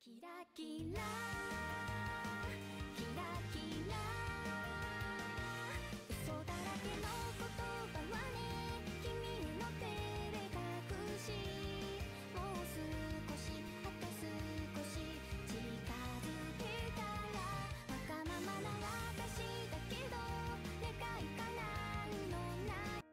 キラキラキラキラ嘘だらけの言葉はね君の手で隠しもう少しあと少し近づけたらわがままな私だけど願い叶うのない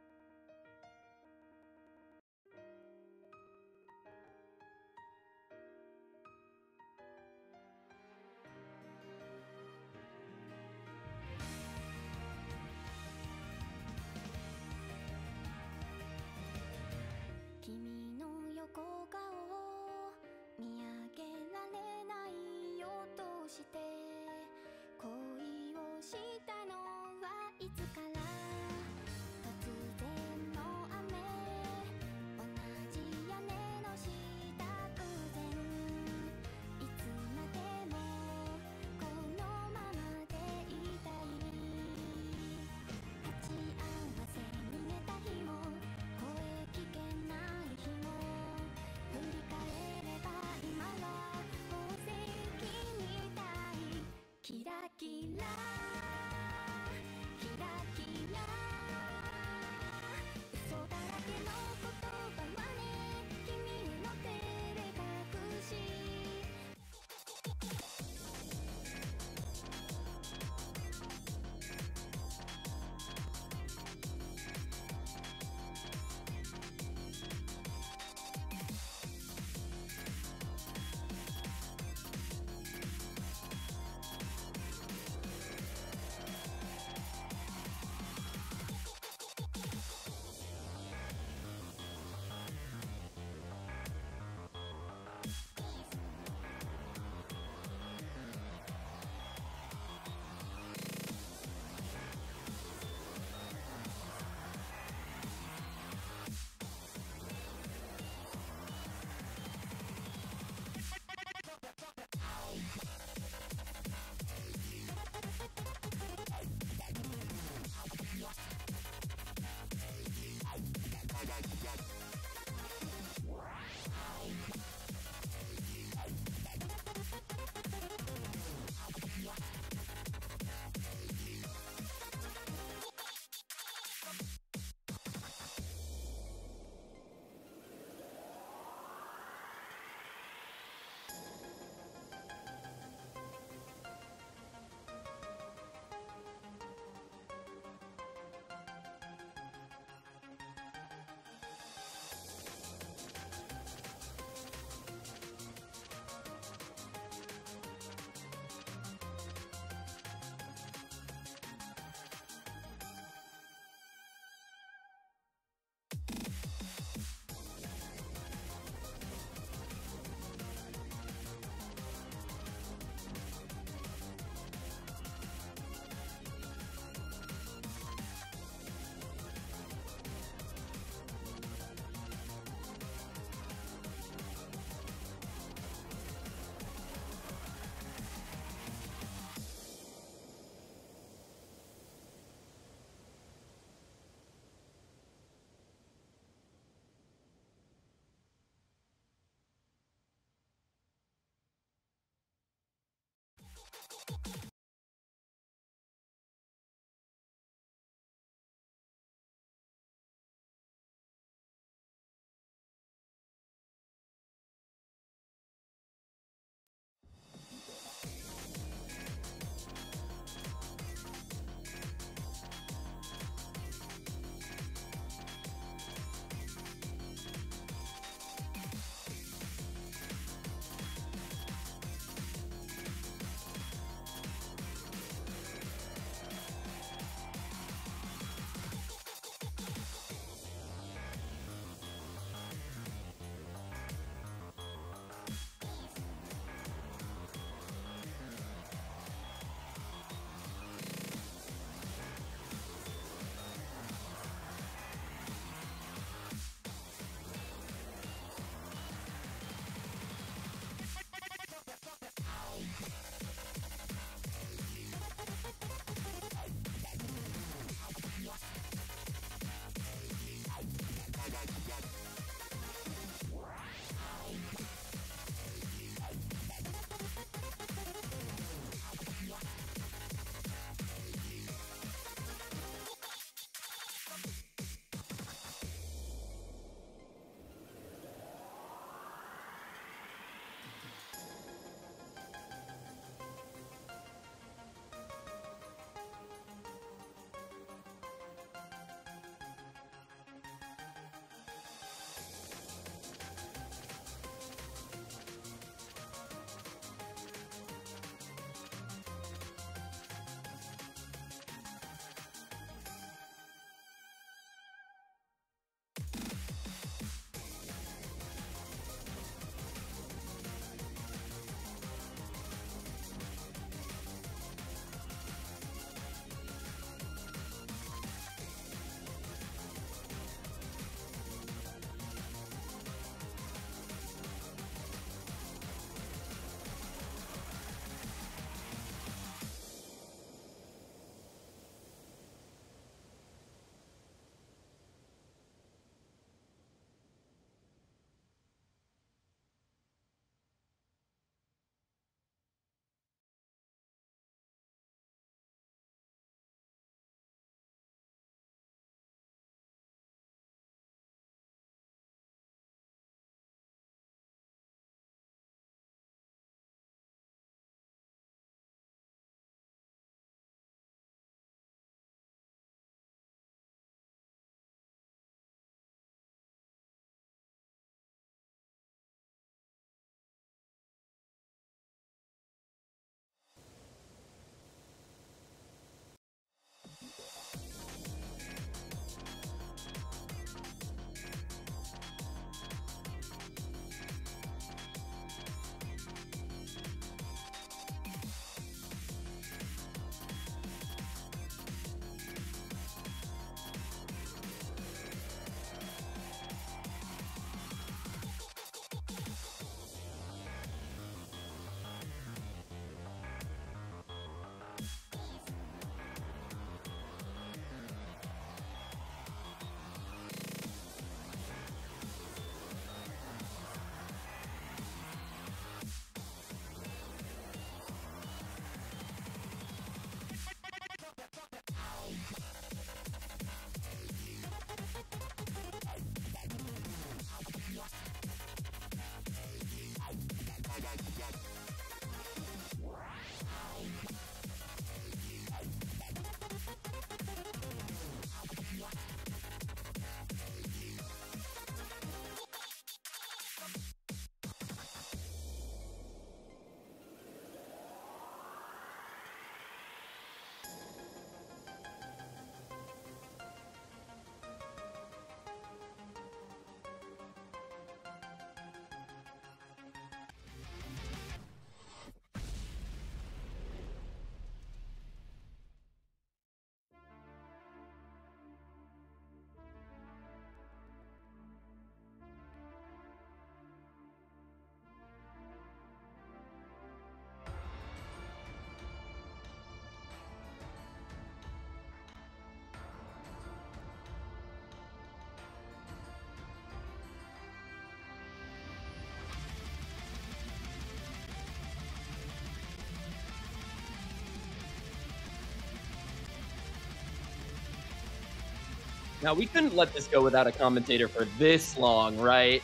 Now, we couldn't let this go without a commentator for this long, right?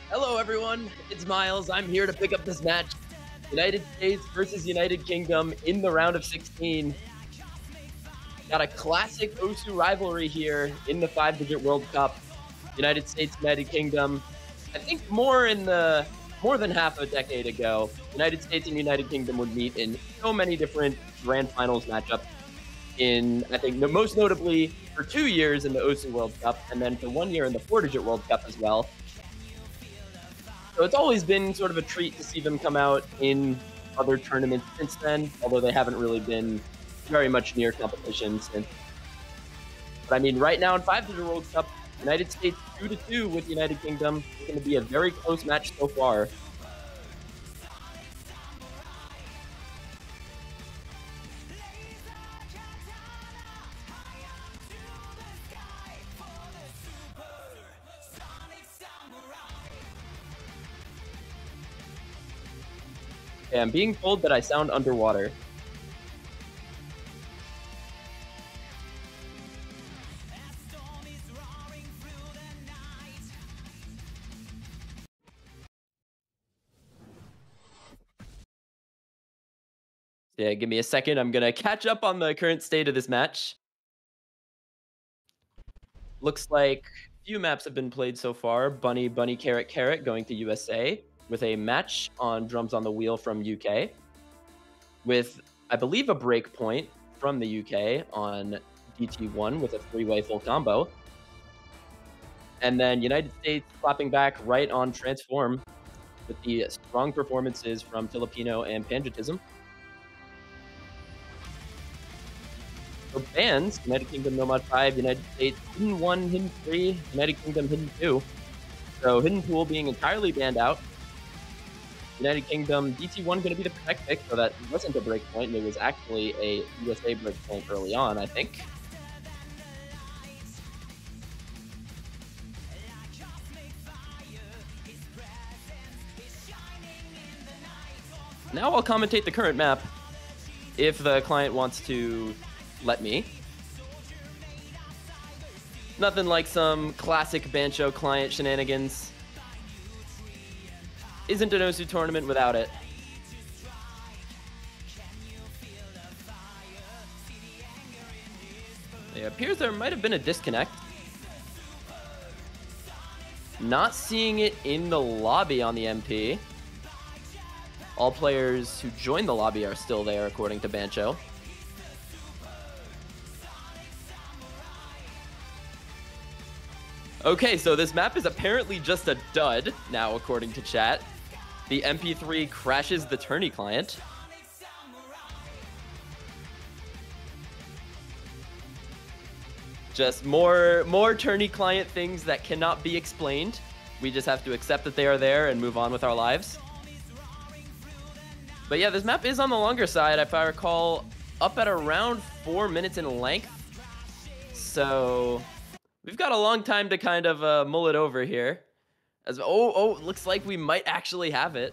Hello, everyone. It's Miles. I'm here to pick up this match. United States versus United Kingdom in the round of 16. Got a classic Osu rivalry here in the 5-digit World Cup. United States, United Kingdom. I think more than half a decade ago, United States and United Kingdom would meet in so many different grand finals matchups. I think most notably for 2 years in the Osu World Cup, and then for 1 year in the 4-digit World Cup as well. So it's always been sort of a treat to see them come out in other tournaments since then, although they haven't really been very much near competition since. But I mean, right now in 5-digit World Cup, United States 2-2 with United Kingdom. It's going to be a very close match so far. Okay, I'm being told that I sound underwater. Yeah, give me a second. I'm going to catch up on the current state of this match. Looks like a few maps have been played so far. Bunny, Bunny, Carrot, Carrot going to USA with a match on Drums on the Wheel from UK. With, I believe, a break point from the UK on DT1 with a 3-way full combo. And then United States clapping back right on Transform with the strong performances from Filipino and Pangetism. So bans, United Kingdom No Mod 5, United States Hidden 1, Hidden 3, United Kingdom Hidden 2. So Hidden Pool being entirely banned out. United Kingdom DT1 going to be the protect pick, so that wasn't a break point, and it was actually a USA break point early on, I think. Now I'll commentate the current map, if the client wants to let me. Nothing like some classic Bancho client shenanigans. Isn't an Osu tournament without it. It appears there might have been a disconnect. Not seeing it in the lobby on the MP. All players who joined the lobby are still there, according to Bancho. Okay, so this map is apparently just a dud now, according to chat. The MP3 crashes the tourney client. Just more tourney client things that cannot be explained. We just have to accept that they are there and move on with our lives. But yeah, this map is on the longer side, if I recall, up at around 4 minutes in length. So we've got a long time to kind of mull it over here. Looks like we might actually have it.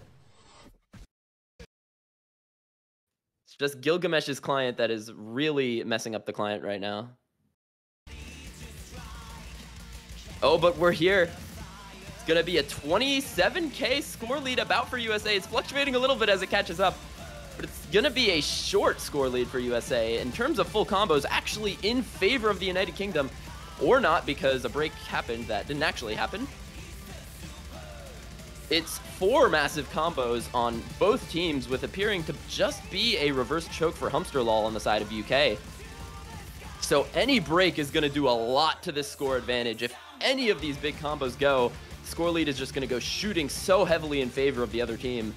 It's just Gilgamesh's client that is really messing up the client right now. Oh, but we're here. It's gonna be a 27K score lead about for USA. It's fluctuating a little bit as it catches up, but it's gonna be a short score lead for USA in terms of full combos, actually in favor of the United Kingdom, or not, because a break happened that didn't actually happen. It's 4 massive combos on both teams, with appearing to just be a reverse choke for Humsterlol on the side of UK. So any break is going to do a lot to this score advantage. If any of these big combos go, score lead is just going to go shooting so heavily in favor of the other team.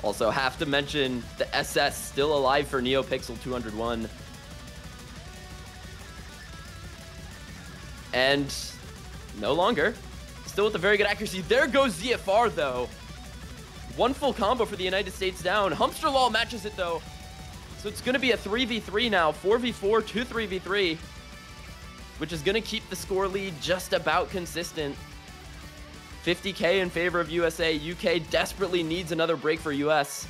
Also have to mention the SS still alive for NeoPixel 201. And no longer. Still with a very good accuracy. There goes ZFR, though. 1 full combo for the United States down. Humsterlol matches it, though. So it's going to be a 3v3 now. 4v4 to 3v3. Which is going to keep the score lead just about consistent. 50K in favor of USA. UK desperately needs another break for US.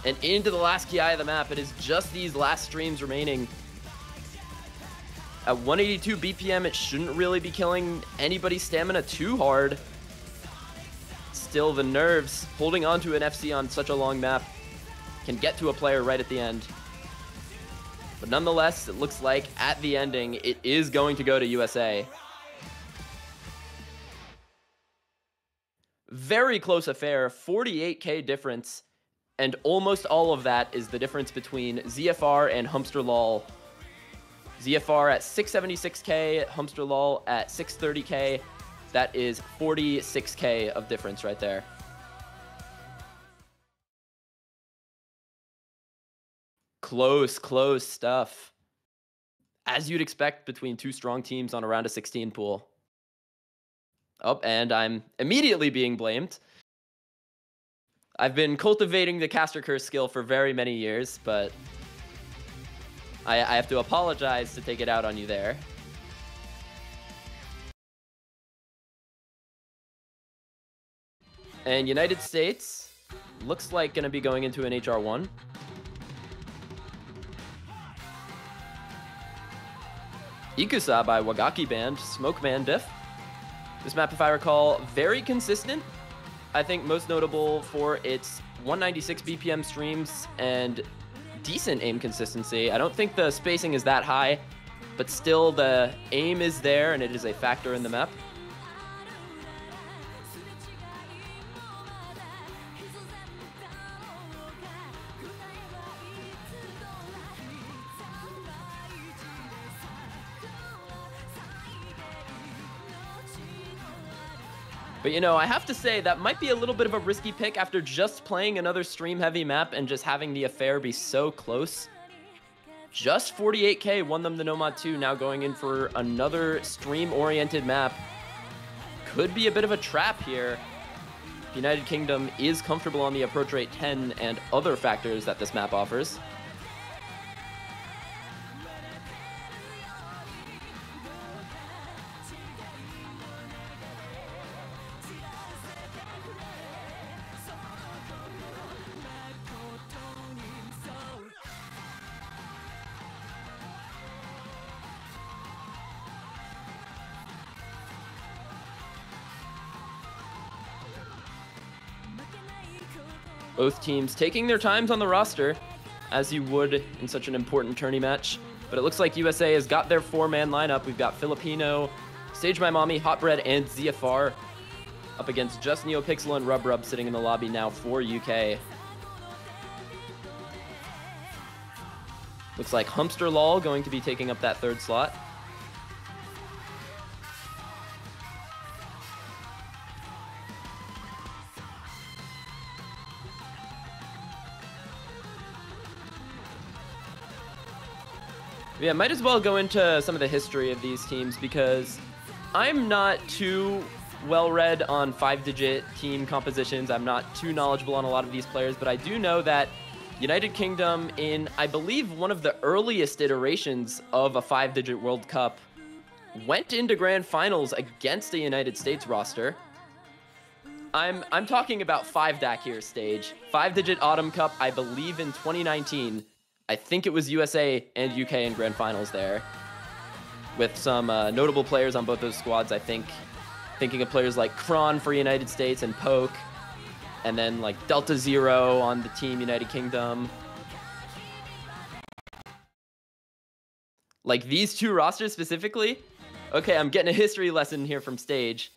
And into the last KI of the map, it is just these last streams remaining. At 182 BPM, it shouldn't really be killing anybody's stamina too hard. Still, the nerves holding on to an FC on such a long map can get to a player right at the end. But nonetheless, it looks like at the ending, it is going to go to USA. Very close affair, 48K difference. And almost all of that is the difference between ZFR and Humsterlol. ZFR at 676K, Humsterlol at 630K. That is 46K of difference right there. Close, close stuff. As you'd expect between two strong teams on a round of 16 pool. Oh, and I'm immediately being blamed. I've been cultivating the caster curse skill for very many years, but I have to apologize to take it out on you there. And United States looks like going to be going into an HR1. Ikusa by Wagaki Band, Smoke Man diff. This map, if I recall, very consistent. I think most notable for its 196 BPM streams and decent aim consistency. I don't think the spacing is that high, but still the aim is there and it is a factor in the map. But, you know, I have to say that might be a little bit of a risky pick after just playing another stream-heavy map and just having the affair be so close. Just 48K won them the Nomad 2, now going in for another stream-oriented map. Could be a bit of a trap here. United Kingdom is comfortable on the approach rate 10 and other factors that this map offers. Both teams taking their times on the roster, as you would in such an important tourney match. But it looks like USA has got their four-man lineup. We've got Filipino, Stage My Mommy, Hotbread, and ZFR up against just NeoPixel and Rub sitting in the lobby now for UK. Looks like Humsterlol going to be taking up that third slot. Yeah, might as well go into some of the history of these teams because I'm not too well-read on 5-digit team compositions. I'm not too knowledgeable on a lot of these players, but I do know that United Kingdom in, I believe, one of the earliest iterations of a 5-digit World Cup went into grand finals against a United States roster. I'm talking about 5DAC here stage. 5-digit Autumn Cup, I believe in 2019. I think it was USA and UK in grand finals there, with some notable players on both those squads. I think, thinking of players like Kron for United States and Poke, and then like Delta Zero on the team United Kingdom. Like these two rosters specifically. Okay, I'm getting a history lesson here from stage.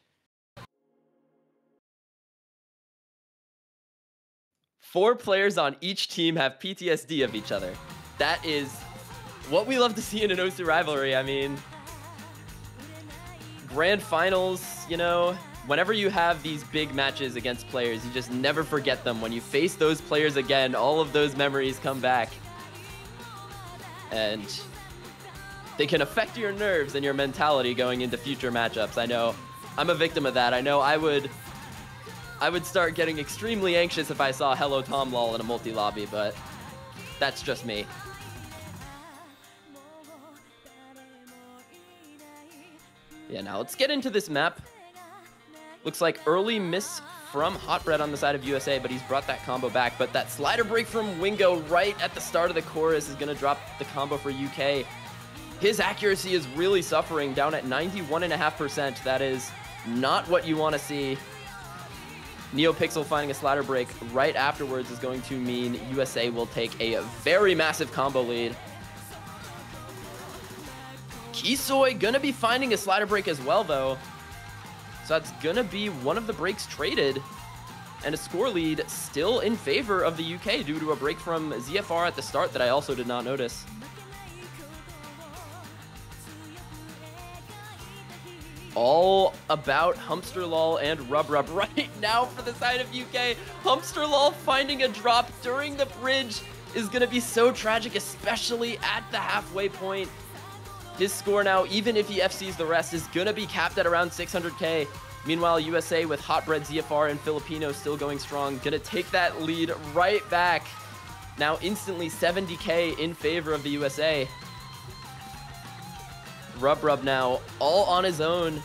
4 players on each team have PTSD of each other. That is what we love to see in an OSU rivalry. I mean, grand finals, you know, whenever you have these big matches against players, you just never forget them. When you face those players again, all of those memories come back. And they can affect your nerves and your mentality going into future matchups. I know I'm a victim of that. I know I would start getting extremely anxious if I saw Hello Tom Lol in a multi-lobby, but that's just me. Yeah, now let's get into this map. Looks like early miss from Hotbread on the side of USA, but he's brought that combo back. But that slider break from Wingo right at the start of the chorus is going to drop the combo for UK. His accuracy is really suffering, down at 91.5%. That is not what you want to see. NeoPixel finding a slider break right afterwards is going to mean USA will take a very massive combo lead. Kisoi gonna be finding a slider break as well, though. So that's gonna be one of the breaks traded. And a score lead still in favor of the UK due to a break from ZFR at the start that I also did not notice. All about Humpsterlol and Rubrub right now for the side of UK. Humpsterlol finding a drop during the bridge is going to be so tragic, especially at the halfway point. His score now, even if he FCs the rest, is going to be capped at around 600k. Meanwhile, USA with Hotbread, ZFR, and Filipino still going strong. Going to take that lead right back. Now instantly 70k in favor of the USA. Rubrub now all on his own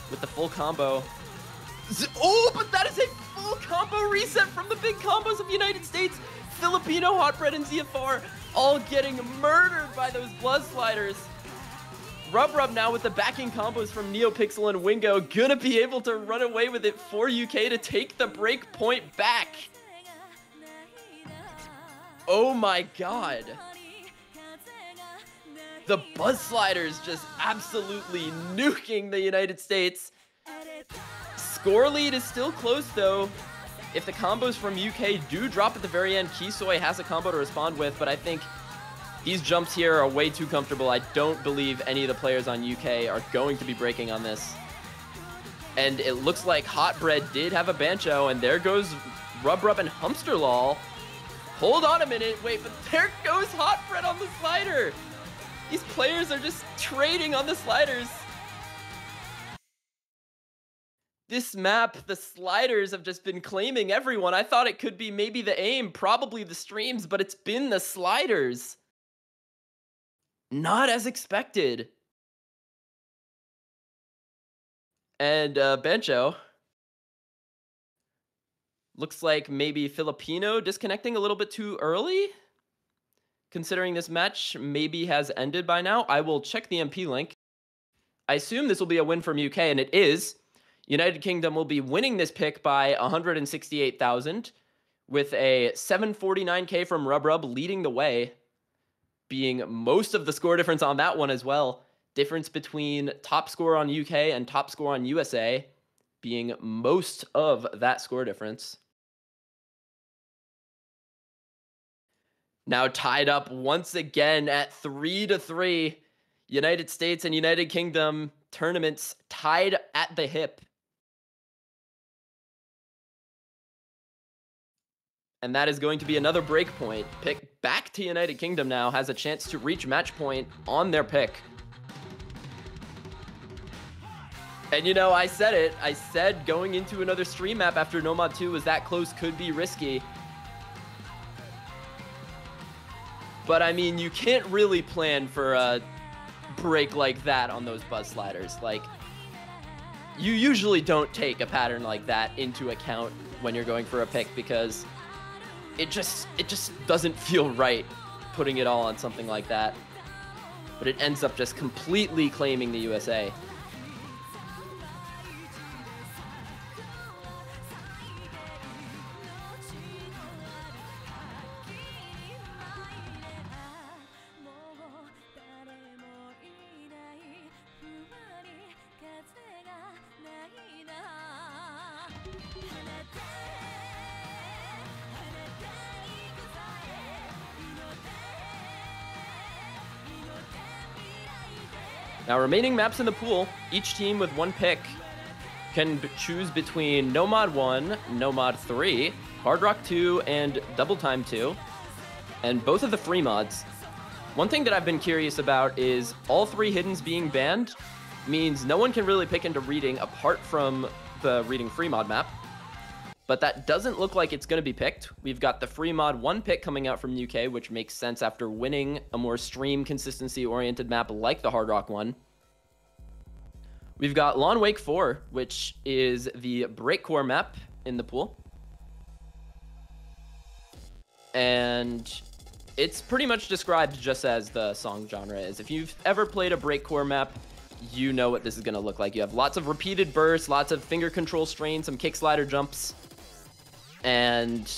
with the full combo. Oh, but that is a full combo reset from the big combos of the United States. Filipino, Hotbread, and ZFR all getting murdered by those blood sliders. Rubrub now with the backing combos from NeoPixel and Wingo, gonna be able to run away with it for UK to take the break point back. Oh my god. The Buzz Sliders just absolutely nuking the United States. Score lead is still close, though. If the combos from UK do drop at the very end, Kisoi has a combo to respond with, but I think these jumps here are way too comfortable. I don't believe any of the players on UK are going to be breaking on this. And it looks like Hotbread did have a Bancho, and there goes Rubrub and Humpsterlol. Hold on a minute, wait, but there goes Hotbread on the slider. These players are just trading on the sliders. This map, the sliders have just been claiming everyone. I thought it could be maybe the aim, probably the streams, but it's been the sliders. Not as expected. And Bencho. Looks like maybe Filipino disconnecting a little bit too early. Considering this match maybe has ended by now, I will check the MP link. I assume this will be a win from UK, and it is. United Kingdom will be winning this pick by 168,000, with a 749k from Rubrub leading the way, being most of the score difference on that one as well. Difference between top score on UK and top score on USA being most of that score difference. Now tied up once again at 3-3. United States and United Kingdom tournaments tied at the hip. And that is going to be another break point. Pick back to United Kingdom now has a chance to reach match point on their pick. And you know, I said it. I said going into another stream map after Nomad 2 was that close could be risky. But I mean, you can't really plan for a break like that on those Buzz Sliders. Like, you usually don't take a pattern like that into account when you're going for a pick because it just doesn't feel right putting it all on something like that. But it ends up just completely claiming the USA. Now, remaining maps in the pool, each team with one pick can choose between Nomad 1, Nomad 3, Hard Rock 2, and Double Time 2, and both of the free mods. One thing that I've been curious about is all three hiddens being banned means no one can really pick into reading apart from the reading free mod map. But that doesn't look like it's going to be picked. We've got the free mod 1 pick coming out from UK, which makes sense after winning a more stream consistency oriented map like the Hard Rock one. We've got Lawn Wake 4, which is the breakcore map in the pool. And it's pretty much described just as the song genre is. If you've ever played a breakcore map, you know what this is going to look like. You have lots of repeated bursts, lots of finger control strain, some kick slider jumps, and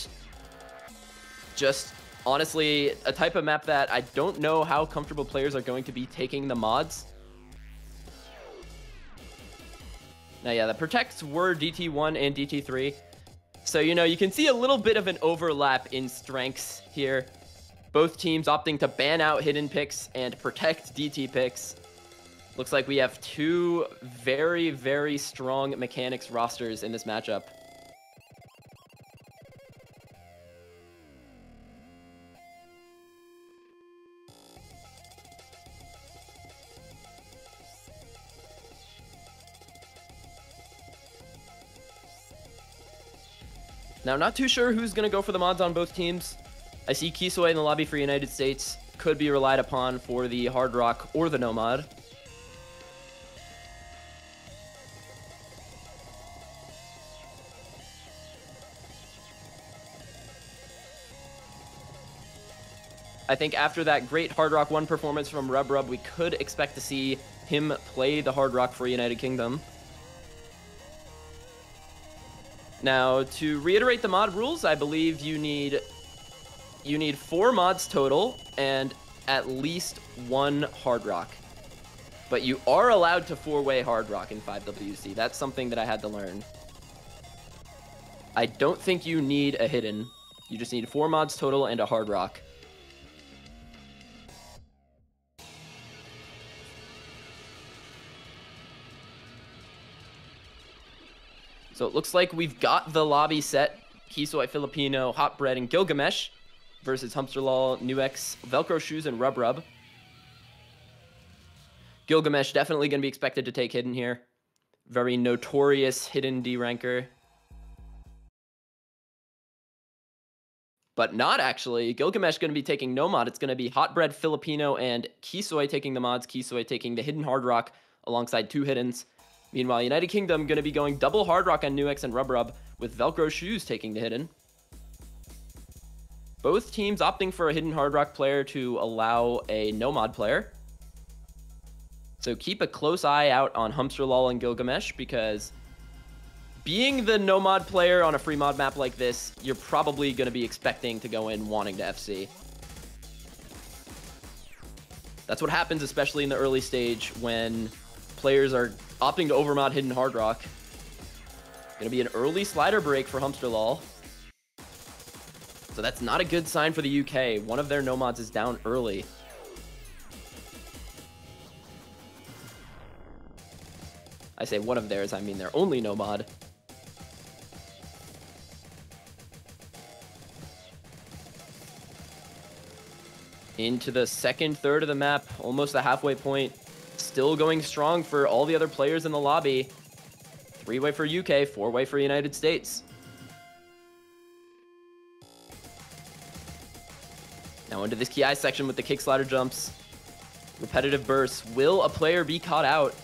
just honestly a type of map that I don't know how comfortable players are going to be taking the mods. Now, yeah, the protects were DT1 and DT3. So, you know, you can see a little bit of an overlap in strengths here. Both teams opting to ban out hidden picks and protect DT picks. Looks like we have two very, very strong mechanics rosters in this matchup. Now, not too sure who's going to go for the mods on both teams. I see Kisoi in the lobby for United States. Could be relied upon for the Hard Rock or the No Mod. I think after that great Hard Rock 1 performance from Rub, we could expect to see him play the Hard Rock for United Kingdom. Now, to reiterate the mod rules, I believe you need 4 mods total and at least 1 Hard Rock. But you are allowed to 4-way Hard Rock in 5WC. That's something that I had to learn. I don't think you need a hidden. You just need 4 mods total and a Hard Rock. So it looks like we've got the lobby set. Kisoi, Filipino, Hot Bread, and Gilgamesh versus Humpsterlaw, Nuex, Velcro Shoes, and Rub. Gilgamesh definitely going to be expected to take hidden here. Very notorious hidden D-ranker. But not actually. Gilgamesh going to be taking no mod. It's going to be Hot Bread, Filipino, and Kisoi taking the mods. Kisoi taking the hidden Hard Rock alongside 2 hiddens. Meanwhile, United Kingdom going to be going double Hard Rock on Nuex and Rub, with Velcro Shoes taking the hidden. Both teams opting for a hidden Hard Rock player to allow a no mod player. So keep a close eye out on Humpsterlaw and Gilgamesh, because being the no mod player on a free mod map like this, you're probably going to be expecting to go in wanting to FC. That's what happens, especially in the early stage when players are opting to overmod hidden Hard Rock. Gonna be an early slider break for Humpsterlaw. So that's not a good sign for the UK. One of their no mods is down early. I say one of theirs, I mean their only no mod. Into the second third of the map, almost the halfway point. Still going strong for all the other players in the lobby. 3-way for UK, 4-way for United States. Now into this Ki section with the kick slider jumps. Repetitive bursts. Will a player be caught out?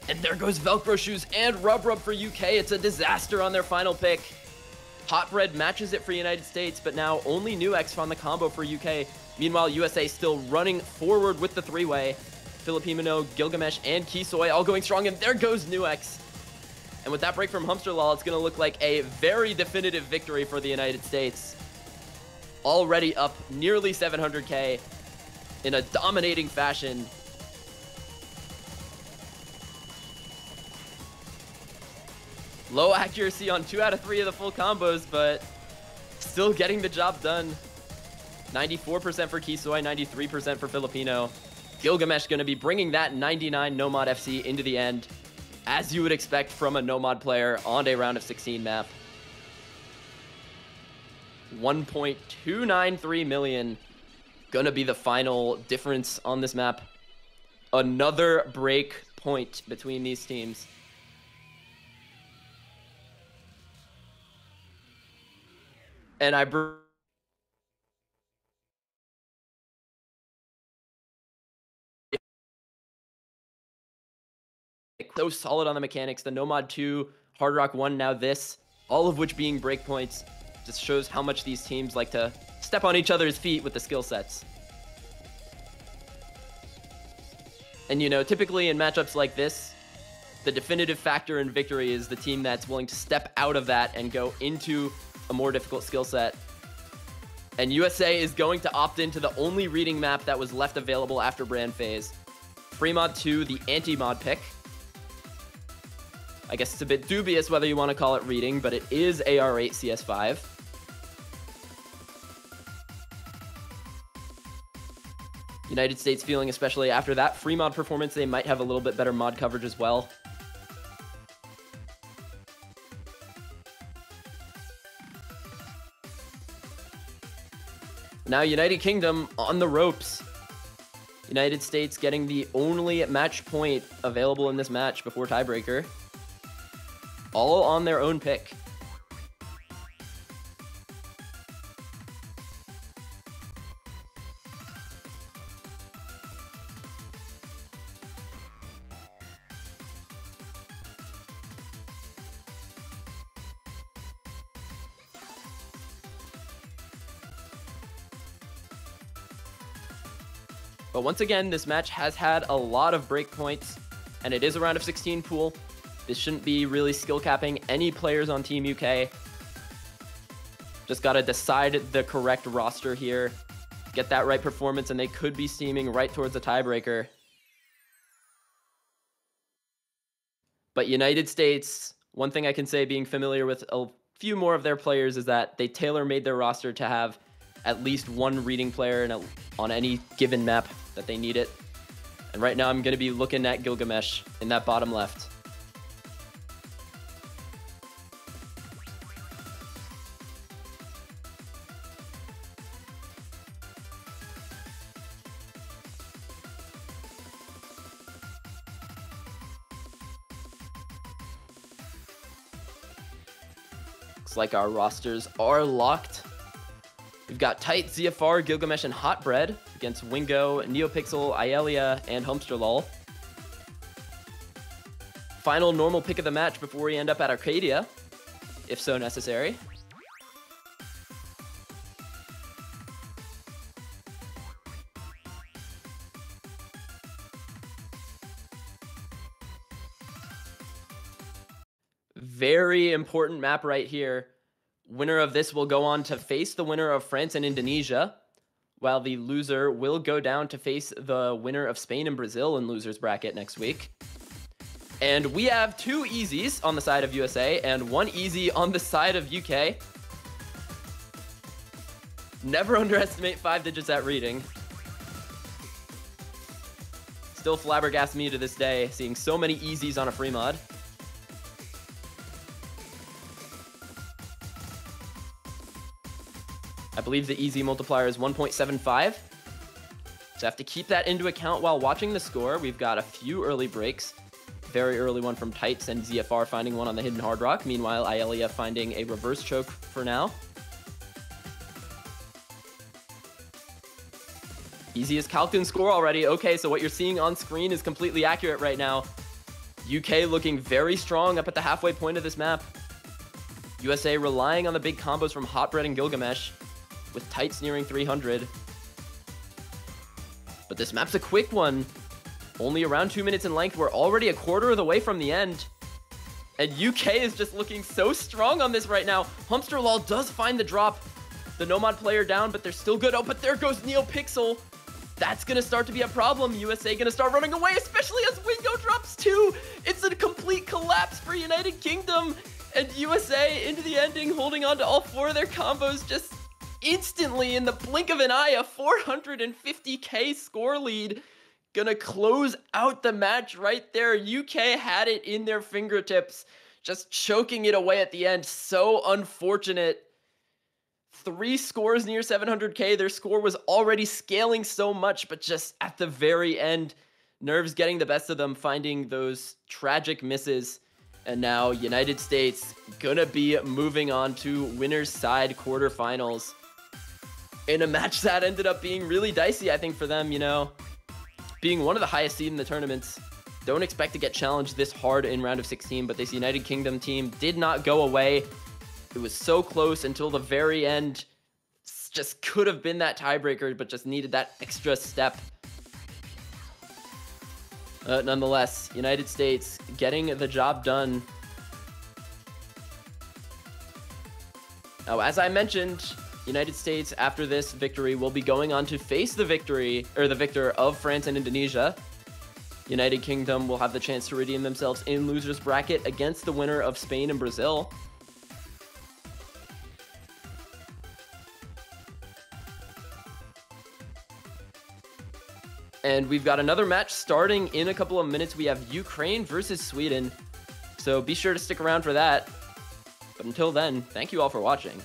And there goes Velcro Shoes and Rub for UK. It's a disaster on their final pick. Hot Bread matches it for United States, but now only Nuex found the combo for UK. Meanwhile, USA still running forward with the 3-way. Filipino, Gilgamesh, and Kisoi all going strong, and there goes Nuex. And with that break from Humpsterlaw, it's going to look like a very definitive victory for the United States. Already up nearly 700k in a dominating fashion. Low accuracy on 2 out of 3 of the full combos, but still getting the job done. 94% for Kisoi, 93% for Filipino. Gilgamesh going to be bringing that 99 no mod FC into the end, as you would expect from a no mod player on a round of 16 map. 1.293 million going to be the final difference on this map. Another break point between these teams. And I so solid on the mechanics. The Nomad 2, Hard Rock 1, now this, all of which being breakpoints, just shows how much these teams like to step on each other's feet with the skill sets. And, you know, typically in matchups like this, the definitive factor in victory is the team that's willing to step out of that and go into a more difficult skill set. And USA is going to opt into the only reading map that was left available after brand phase. Free Mod 2, the anti-mod pick. I guess it's a bit dubious whether you want to call it reading, but it is AR8 CS5. United States feeling, especially after that free mod performance, they might have a little bit better mod coverage as well. Now United Kingdom on the ropes. United States getting the only match point available in this match before tiebreaker. All on their own pick. But once again, this match has had a lot of breakpoints, and it is a round of 16 pool. This shouldn't be really skill capping any players on Team UK. Just gotta decide the correct roster here, get that right performance, and they could be steaming right towards the tiebreaker. But United States, one thing I can say being familiar with a few more of their players is that they tailor-made their roster to have at least one reading player on any given map that they need it. And right now I'm going to be looking at Gilgamesh in that bottom left. Looks like our rosters are locked. We've got Tight, ZFR, Gilgamesh, and Hotbread against Wingo, Neopixel, Ielia, and Humsterlol. Final normal pick of the match before we end up at Arcadia, if so necessary. Very important map right here. Winner of this will go on to face the winner of France and Indonesia, while the loser will go down to face the winner of Spain and Brazil in loser's bracket next week. And we have 2 easies on the side of USA and 1 easy on the side of UK. Never underestimate 5 digits at reading. Still flabbergasts me to this day, seeing so many easies on a free mod. I believe the easy multiplier is 1.75. So have to keep that into account while watching the score. We've got a few early breaks. Very early one from Tights and ZFR finding one on the hidden hard rock. Meanwhile, Ielia finding a reverse choke for now. Easiest Calcun score already. Okay, so what you're seeing on screen is completely accurate right now. UK looking very strong up at the halfway point of this map. USA relying on the big combos from Hotbread and Gilgamesh, with Tights nearing 300. But this map's a quick one. Only around 2 minutes in length. We're already a quarter of the way from the end. And UK is just looking so strong on this right now. Humsterlol does find the drop. The Nomad player down, but they're still good. Oh, but there goes Neopixel. That's going to start to be a problem. USA going to start running away, especially as Wingo drops 2. It's a complete collapse for United Kingdom. And USA into the ending, holding on to all 4 of their combos just instantly in the blink of an eye. A 450k score lead. Gonna close out the match right there. UK had it in their fingertips, just choking it away at the end. So unfortunate. 3 scores near 700k. Their score was already scaling so much, but just at the very end, nerves getting the best of them, finding those tragic misses. And now United States gonna be moving on to winner's side quarterfinals in a match that ended up being really dicey, I think, for them, you know. Being one of the highest seed in the tournaments, don't expect to get challenged this hard in round of 16, but this United Kingdom team did not go away. It was so close until the very end. Just could have been that tiebreaker, but just needed that extra step. Nonetheless, United States getting the job done. Now, as I mentioned, United States, after this victory, will be going on to face the victor of France and Indonesia. United Kingdom will have the chance to redeem themselves in losers bracket against the winner of Spain and Brazil. And we've got another match starting in a couple of minutes. We have Ukraine versus Sweden. So be sure to stick around for that. But until then, thank you all for watching.